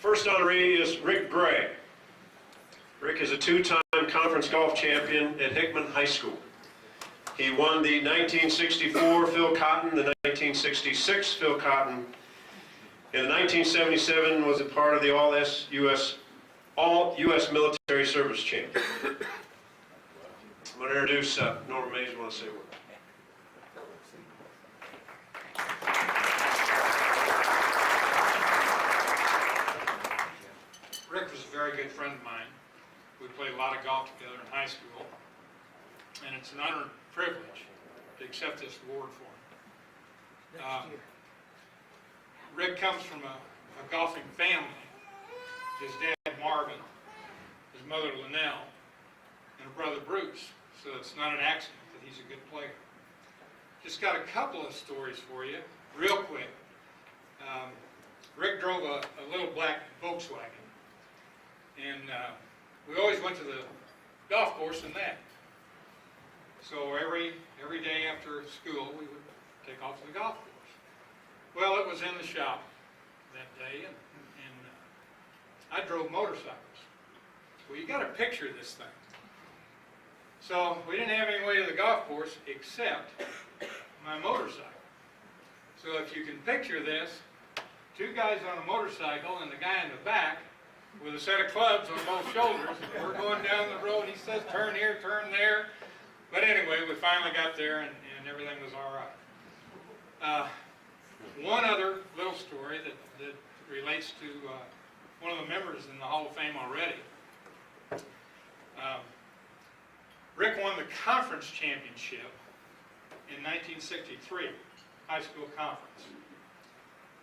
First honoree is Rick Gray. Rick is a two-time conference golf champion at Hickman High School. He won the 1964 Phil Cotton, the 1966 Phil Cotton, and the 1977 was a part of the All-U.S. Military Service Champion. I'm going to introduce Norman Mays. Want to say a word? Rick was a very good friend of mine. We played a lot of golf together in high school, and it's an honor and privilege to accept this award for him. Rick comes from a golfing family. His dad, Marvin, his mother, Linnell, and a brother, Bruce. So it's not an accident that he's a good player. Just got a couple of stories for you, real quick. Rick drove a little black Volkswagen, and we always went to the golf course in that. So every day after school, we would take off to the golf course. Well, it was in the shop that day, and I drove motorcycles. Well, you got to picture this thing. So we didn't have any way to the golf course except my motorcycle. So if you can picture this, two guys on a motorcycle and the guy in the back with a set of clubs on both shoulders. We're going down the road. He says, turn here, turn there. But anyway, we finally got there, and everything was all right. One other little story that relates to one of the members in the Hall of Fame already. Rick won the conference championship in 1963, high school conference.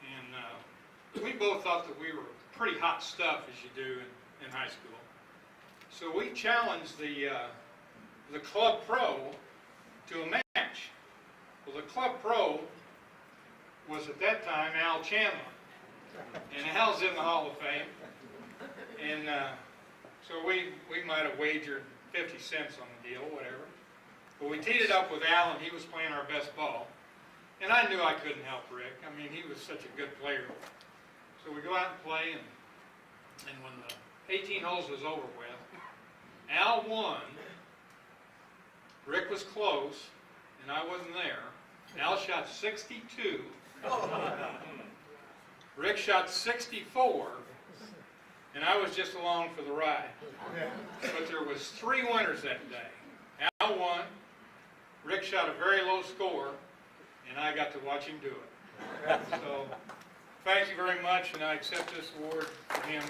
And we both thought that we were pretty hot stuff, as you do in high school. So we challenged the club pro to a match. Well, the club pro was at that time Al Chandler, and Al's in the Hall of Fame. And so we might have wagered 50 cents on the deal, whatever. But we teed it up with Al, and he was playing our best ball. And I knew I couldn't help Rick. I mean, he was such a good player. So we go out and play, and when the 18 holes was over with, Al won. Rick was close, and I wasn't there. Al shot 62. Rick shot 64, and I was just along for the ride. But there was 3 winners that day. Al won. Rick shot a very low score, and I got to watch him do it. So, thank you very much, and I accept this award from him.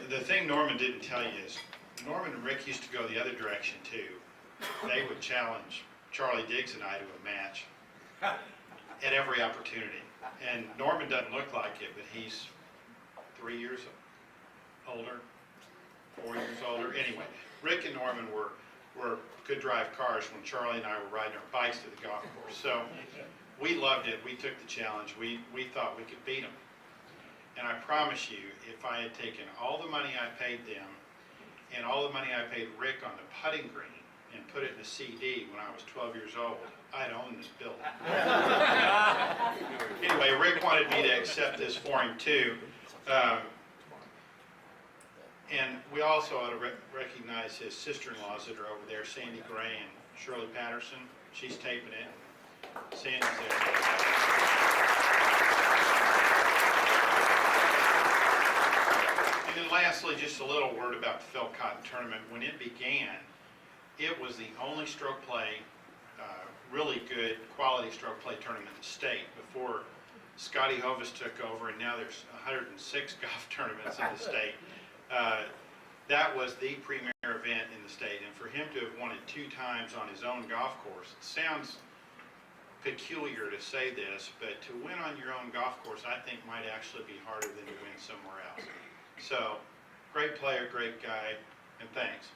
The thing Norman didn't tell you is, Norman and Rick used to go the other direction too. They would challenge Charlie Diggs and I to a match at every opportunity. And Norman doesn't look like it, but he's 3 years older, 4 years older. Anyway, Rick and Norman could drive cars when Charlie and I were riding our bikes to the golf course. So we loved it. We took the challenge. We thought we could beat them. And I promise you, if I had taken all the money I paid them and all the money I paid Rick on the putting green and put it in a CD when I was 12 years old, I'd own this building. Anyway, Rick wanted me to accept this for him too. And we also ought to recognize his sister-in-laws that are over there, Sandy Gray and Shirley Patterson. She's taping it. Sandy's there. And then lastly, just a little word about the Phil Cotton tournament. When it began, it was the only stroke play, really good quality stroke play tournament in the state before Scotty Hovis took over, and now there's 106 golf tournaments in the state. That was the premier event in the state, and for him to have won it 2 times on his own golf course, it sounds peculiar to say this, but to win on your own golf course, I think might actually be harder than to win somewhere else. So, great player, great guy, and thanks.